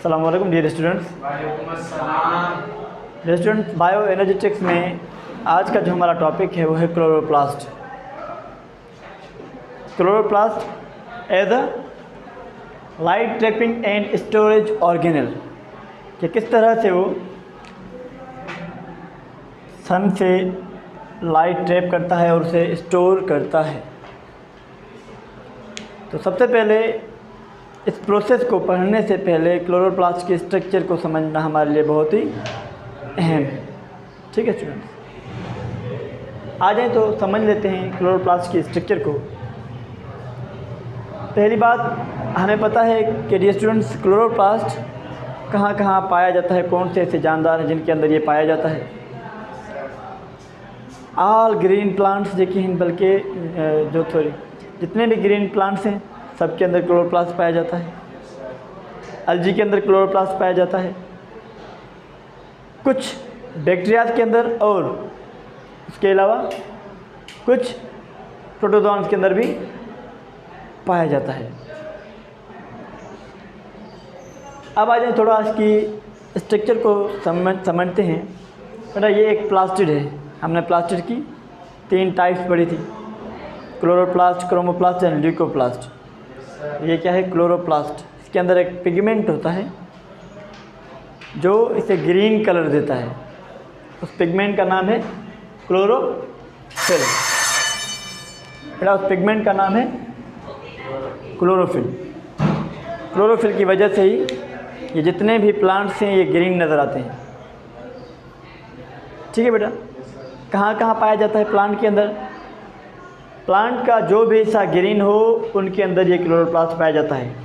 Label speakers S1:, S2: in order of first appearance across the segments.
S1: अस्सलाम वालेकुम dear students. Dear students, bio energetics में आज का जो हमारा टॉपिक है वो है chloroplast. Chloroplast as a light trapping and storage organelle, कि किस तरह से वो सन से लाइट ट्रैप करता है और उसे स्टोर करता है। तो सबसे पहले इस प्रोसेस को पढ़ने से पहले क्लोरोप्लास्ट के स्ट्रक्चर को समझना हमारे लिए बहुत ही अहम है। ठीक है स्टूडेंट्स, आ जाएँ तो समझ लेते हैं क्लोरोप्लास्ट के स्ट्रक्चर को। पहली बात, हमें पता है कि डियर स्टूडेंट्स, क्लोरोप्लास्ट कहाँ कहाँ पाया जाता है, कौन से ऐसे जानदार हैं जिनके अंदर ये पाया जाता है। ऑल ग्रीन प्लांट्स देखिए, बल्कि जितने भी ग्रीन प्लांट्स हैं सबके अंदर क्लोरोप्लास्ट पाया जाता है। अलजी के अंदर क्लोरोप्लास्ट पाया जाता है, कुछ बैक्टीरियाज के अंदर, और उसके अलावा कुछ प्रोटोजोन्स के अंदर भी पाया जाता है। अब आ जाए थोड़ा इसकी स्ट्रक्चर को समझते हैं। बेटा ये एक प्लास्टिड है। हमने प्लास्टिड की 3 टाइप्स पढ़ी थी, क्लोरोप्लास्ट, क्रोमोप्लास्ट एंड ल्यूकोप्लास्ट। ये क्या है? क्लोरोप्लास्ट। इसके अंदर एक पिगमेंट होता है जो इसे ग्रीन कलर देता है। उस पिगमेंट का नाम है क्लोरोफिल। बेटा उस पिगमेंट का नाम है क्लोरोफिल। क्लोरोफिल की वजह से ही ये जितने भी प्लांट्स हैं ये ग्रीन नज़र आते हैं। ठीक है बेटा, कहाँ कहाँ पाया जाता है प्लांट के अंदर? प्लांट का जो भी हिस्सा ग्रीन हो उनके अंदर ये क्लोरोप्लास्ट पाया जाता है।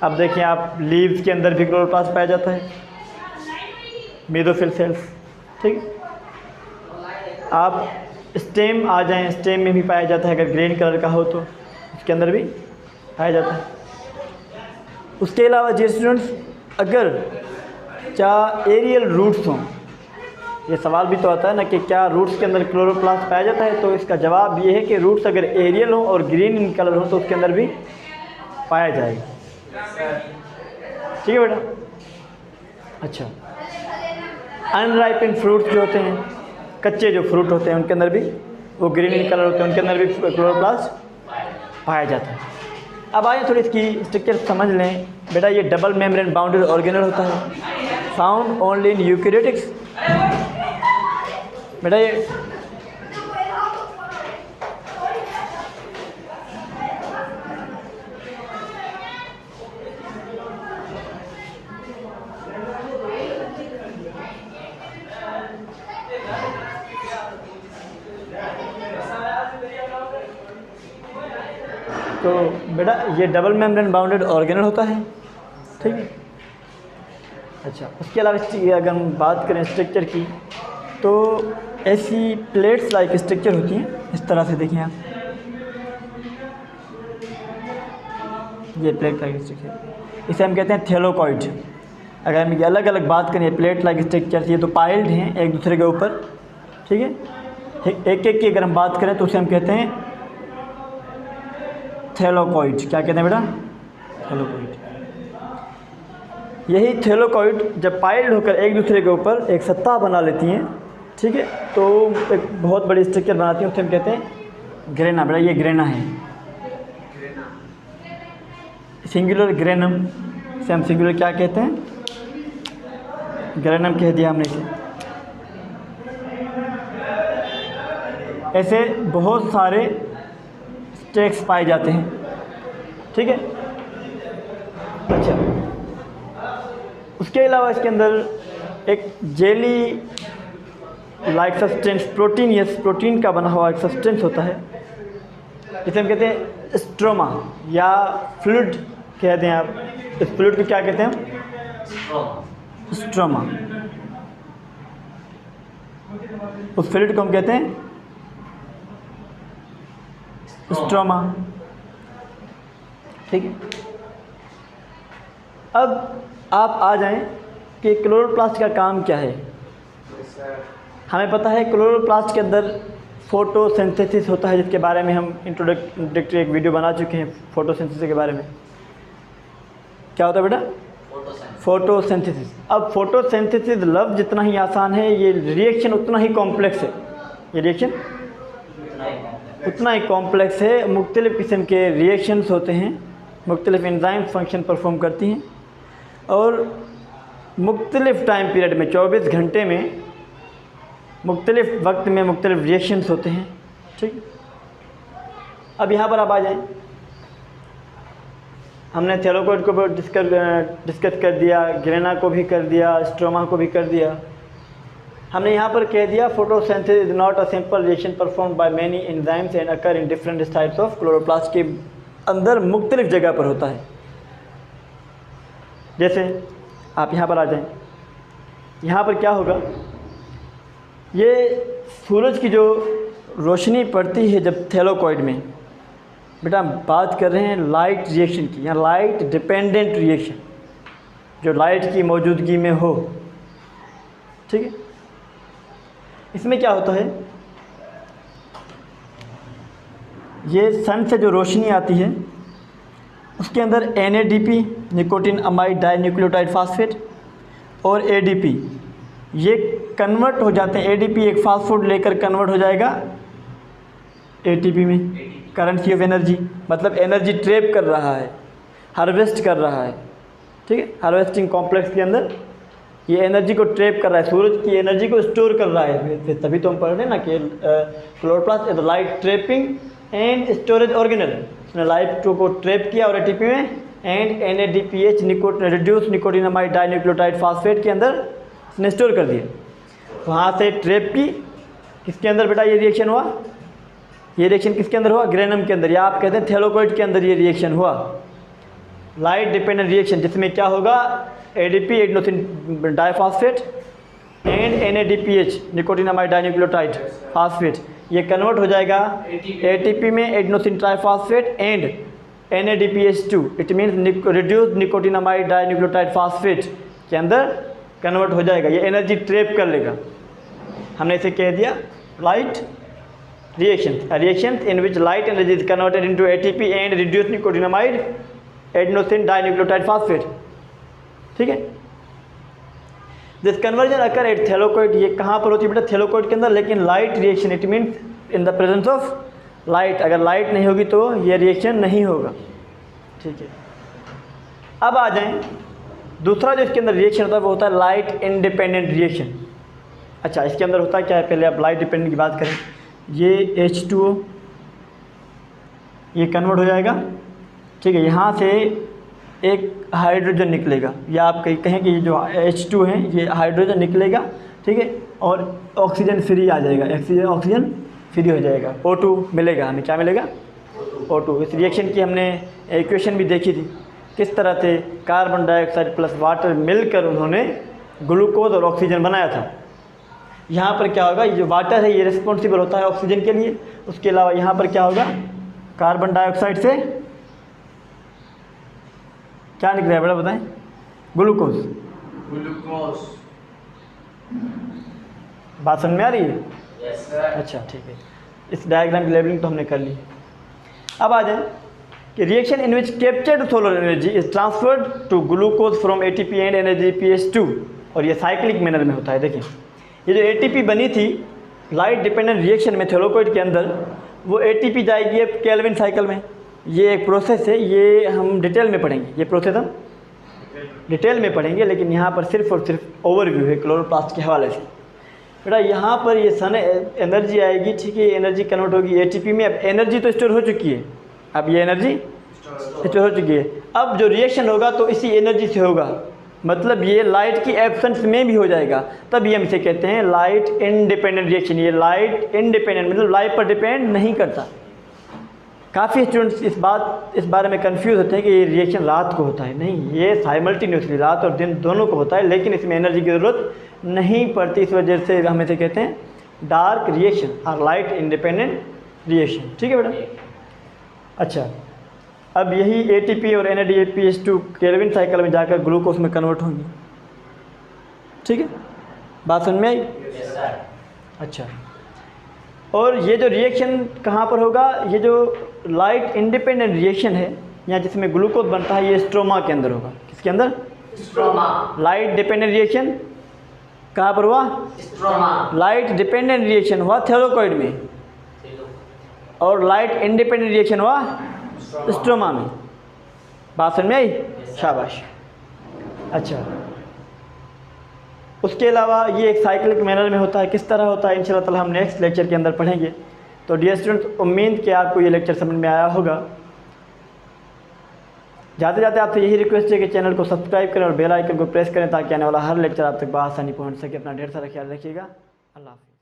S1: अब देखिए आप, लीव्स के अंदर भी क्लोरोप्लास्ट पाया जाता है, मेसोफिल सेल्स। ठीक, आप स्टेम आ जाएं, स्टेम में भी पाया जाता है। अगर ग्रीन कलर का हो तो उसके अंदर भी पाया जाता है। उसके अलावा जी स्टूडेंट्स, अगर क्या एरियल रूट्स हों, ये सवाल भी तो आता है ना कि क्या रूट्स के अंदर क्लोरोप्लास्ट पाया जाता है? तो इसका जवाब ये है कि रूट्स अगर एरियल हो और ग्रीन इन कलर हो तो उसके अंदर भी पाया जाएगा। ठीक है बेटा। अच्छा, अनराइपेंड फ्रूट्स जो होते हैं, कच्चे जो फ्रूट होते हैं, उनके अंदर भी वो ग्रीन इन कलर होते हैं, उनके अंदर भी क्लोरोप्लास्ट पाया जाता है। अब आइए थोड़ी इसकी स्ट्रक्चर समझ लें। बेटा ये डबल मेम्ब्रेन बाउंडेड ऑर्गेनल होता है, फाउंड ओनली इन यूकैरियोटिक्स। बेटा ये तो बेटा ये डबल मेम्ब्रेन बाउंडेड ऑर्गेनल होता है। ठीक है। अच्छा, उसके अलावा अगर हम बात करें स्ट्रक्चर की, तो ऐसी प्लेट्स लाइक स्ट्रक्चर होती हैं। इस तरह से देखिए आप, ये प्लेट लाइक स्ट्रक्चर, इसे हम कहते हैं थैलोकॉइड। अगर हम ये अलग अलग बात करें प्लेट लाइक स्ट्रक्चर, ये तो पाइल्ड हैं एक दूसरे के ऊपर। ठीक है, एक एक की अगर हम बात करें तो उसे हम कहते हैं थैलोकॉइड। क्या कहते हैं बेटा? थैलोकॉइड। यही थैलोकॉइड जब पाइल्ड होकर एक दूसरे के ऊपर एक सत्ता बना लेती हैं, ठीक है, तो एक बहुत बड़ी स्ट्रक्चर बनाती हैं, उसे हम कहते हैं ग्रेना। बेटा ये ग्रेना है, सिंगुलर ग्रेनम से हम सिंगुलर क्या कहते हैं? ग्रेनम कह दिया हमने इसे। ऐसे बहुत सारे स्टेक्स पाए जाते हैं। ठीक है। अच्छा, उसके अलावा इसके अंदर एक jelly like substance, protein, yes protein का बना हुआ एक सब्सटेंस होता है, जिसे हम कहते हैं स्ट्रोमा या फ्लूइड कह दें आप। इस फ्लूइड को क्या कहते हैं? स्ट्रोमा। उस फ्लूइड को हम कहते हैं स्ट्रोमा। ठीक है। अब आप आ जाएं कि क्लोरोप्लास्ट का काम क्या है। हमें पता है क्लोरोप्लास्ट के अंदर फोटोसिंथेसिस होता है, जिसके बारे में हम इंट्रोडक्टरी एक वीडियो बना चुके हैं फोटोसिंथेसिस के बारे में। क्या होता है बेटा? फोटोसिंथेसिस। अब फोटोसिंथेसिस लफ्ज़ जितना ही आसान है, ये रिएक्शन उतना ही कॉम्प्लेक्स है। ये रिएक्शन उतना ही कॉम्प्लेक्स है। मुख्तलिफ़ किस्म के रिएक्शंस होते हैं, मुख्तलिफ़ एंजाइम्स फंक्शन परफॉर्म करती हैं और मुख्तलिफ़ टाइम पीरियड में 24 घंटे में मुख्तलिफ़ वक्त में मुख्तलिफ़ रिएक्शंस होते हैं। ठीक, अब यहाँ पर आप आ जाएं। हमने थैलाकोइड को डिस्कस कर दिया, ग्रेना को भी कर दिया, स्ट्रोमा को भी कर दिया। हमने यहाँ पर कह दिया photosynthesis is not a simple reaction perform by many enzymes and occur in different types of chloroplast के अंदर मुख्तलिफ जगह पर होता है। जैसे आप यहाँ पर आ जाएं, यहाँ पर क्या होगा, ये सूरज की जो रोशनी पड़ती है जब थैलाकोइड में, बेटा हम बात कर रहे हैं लाइट रिएक्शन की, या लाइट डिपेंडेंट रिएक्शन, जो लाइट की मौजूदगी में हो। ठीक है, इसमें क्या होता है, ये सन से जो रोशनी आती है उसके अंदर NADP nicotine amide di nucleotide phosphate और ADP ये कन्वर्ट हो जाते हैं। ADP एक फास्फोड लेकर कन्वर्ट हो जाएगा ATP में, करेंसी ऑफ एनर्जी, मतलब एनर्जी ट्रैप कर रहा है, हार्वेस्ट कर रहा है। ठीक है, हार्वेस्टिंग कॉम्प्लेक्स के अंदर ये एनर्जी को ट्रैप कर रहा है, सूरज की एनर्जी को स्टोर कर रहा है। तभी तो हम पढ़ रहे हैं ना कि chloroplast is light trapping and storage organelle. उसने लाइट को ट्रैप किया और ATP में and NADPH reduce nicotinamide dinucleotide phosphate के अंदर उसने स्टोर कर दिया। वहाँ से ट्रैप की किसके अंदर बेटा ये रिएक्शन हुआ, ये रिएक्शन किसके अंदर हुआ, ग्रेनम के अंदर, या आप कहते हैं थैलाकोइड के अंदर ये रिएक्शन हुआ, लाइट डिपेंडेंट रिएक्शन, जिसमें क्या होगा ADP adenosine diphosphate and NADPH nicotinamide dinucleotide phosphate ये कन्वर्ट हो जाएगा ATP में adenosine triphosphate and NADPH2, it means reduced nicotinamide dinucleotide phosphate के अंदर कन्वर्ट हो जाएगा। ये एनर्जी ट्रैप कर लेगा। हमने इसे कह दिया light reaction, reaction in which light energy is converted into ATP and reduced nicotinamide adenosine dinucleotide phosphate. ठीक है, दिस कन्वर्जन अकर एट थैलाकोइड, ये कहाँ पर होती है बेटा, थैलाकोइड के अंदर, लेकिन light reaction, it means in the presence of light. अगर लाइट नहीं होगी तो ये रिएक्शन नहीं होगा। ठीक है, अब आ जाएं, दूसरा जो इसके अंदर रिएक्शन होता है वो होता है लाइट इंडिपेंडेंट रिएक्शन। अच्छा, इसके अंदर होता है क्या है, पहले आप लाइट डिपेंडेंट की बात करें। ये H2O ये कन्वर्ट हो जाएगा। ठीक है, यहाँ से एक हाइड्रोजन निकलेगा, या आप कहें कि ये जो H2 है ये हाइड्रोजन निकलेगा। ठीक है, और ऑक्सीजन फ्री आ जाएगा, ऑक्सीजन फ्री हो जाएगा, O2 मिलेगा हमें। क्या मिलेगा, O2। इस रिएक्शन की हमने इक्वेशन भी देखी थी, किस तरह से कार्बन डाइऑक्साइड प्लस वाटर मिलकर उन्होंने ग्लूकोज और ऑक्सीजन बनाया था। यहाँ पर क्या होगा, ये जो वाटर है ये रिस्पॉन्सिबल होता है ऑक्सीजन के लिए। उसके अलावा यहाँ पर क्या होगा, कार्बन डाइऑक्साइड से क्या निकल रहा है बेटा बताएं, ग्लूकोज। बात समझ में आ रही है?
S2: Yes, sir.
S1: अच्छा ठीक है, इस डायग्राम की लेबलिंग तो हमने कर ली। अब आ जाए कि reaction in which captured solar energy is transferred to glucose from ATP and NADPH2, और ये साइक्लिक मैनर में होता है। देखिए, ये जो ATP बनी थी लाइट डिपेंडेंट रिएक्शन में थैलाकोइड के अंदर, वो ATP जाएगी अब केल्विन साइकिल में। ये एक प्रोसेस है, ये हम डिटेल में पढ़ेंगे, ये प्रोसेस हम डिटेल में पढ़ेंगे, लेकिन यहाँ पर सिर्फ और सिर्फ ओवरव्यू है क्लोरोप्लास्ट के हवाले से। बेटा यहाँ पर ये सन एनर्जी आएगी, ठीक है, एनर्जी कन्वर्ट होगी ATP में। अब एनर्जी तो स्टोर हो चुकी है, अब ये एनर्जी स्टोर हो चुकी है। अब जो रिएक्शन होगा तो इसी एनर्जी से होगा, मतलब ये लाइट की एब्सेंस में भी हो जाएगा। तब ये हम इसे कहते हैं लाइट इंडिपेंडेंट रिएक्शन। ये लाइट इंडिपेंडेंट मतलब लाइट पर डिपेंड नहीं करता। काफ़ी स्टूडेंट्स इस बारे में कंफ्यूज होते हैं कि ये रिएक्शन रात को होता है। नहीं, ये साइमल्टेनियसली रात और दिन दोनों को होता है, लेकिन इसमें एनर्जी की ज़रूरत नहीं पड़ती। इस वजह से हम इसे कहते हैं डार्क रिएक्शन और लाइट इंडिपेंडेंट रिएक्शन। ठीक है बेटा। अच्छा, अब यही ATP और NADPH2 केल्विन साइकिल में जाकर ग्लूकोज में कन्वर्ट होंगी। ठीक है, बात समझ में आई?
S2: Yes, sir.
S1: अच्छा, और ये जो रिएक्शन कहाँ पर होगा, ये जो लाइट इंडिपेंडेंट रिएक्शन है या जिसमें ग्लूकोज बनता है, ये स्ट्रोमा के अंदर होगा। किसके अंदर?
S2: स्ट्रोमा।
S1: लाइट डिपेंडेंट रिएक्शन कहाँ पर हुआ?
S2: स्ट्रोमा।
S1: लाइट डिपेंडेंट रिएक्शन हुआ थैलेकोइड में, और लाइट इंडिपेंडेंट रिएक्शन हुआ स्ट्रोमा में। बात समझ में आई? शाबाश। अच्छा, उसके अलावा ये एक साइक्लिक मैनर में होता है। किस तरह होता है इंशाल्लाह ताला हम नेक्स्ट लेक्चर के अंदर पढ़ेंगे। तो डियर स्टूडेंट, उम्मीद कि आपको ये लेक्चर समझ में आया होगा। जाते जाते आपसे यही रिक्वेस्ट है कि चैनल को सब्सक्राइब करें और बेल आइकन को प्रेस करें ताकि आने वाला हर लेक्चर आप तक बआसानी पहुंच सके। अपना ढेर सारा ख्याल रखिएगा। अल्लाह हाफ़िज़।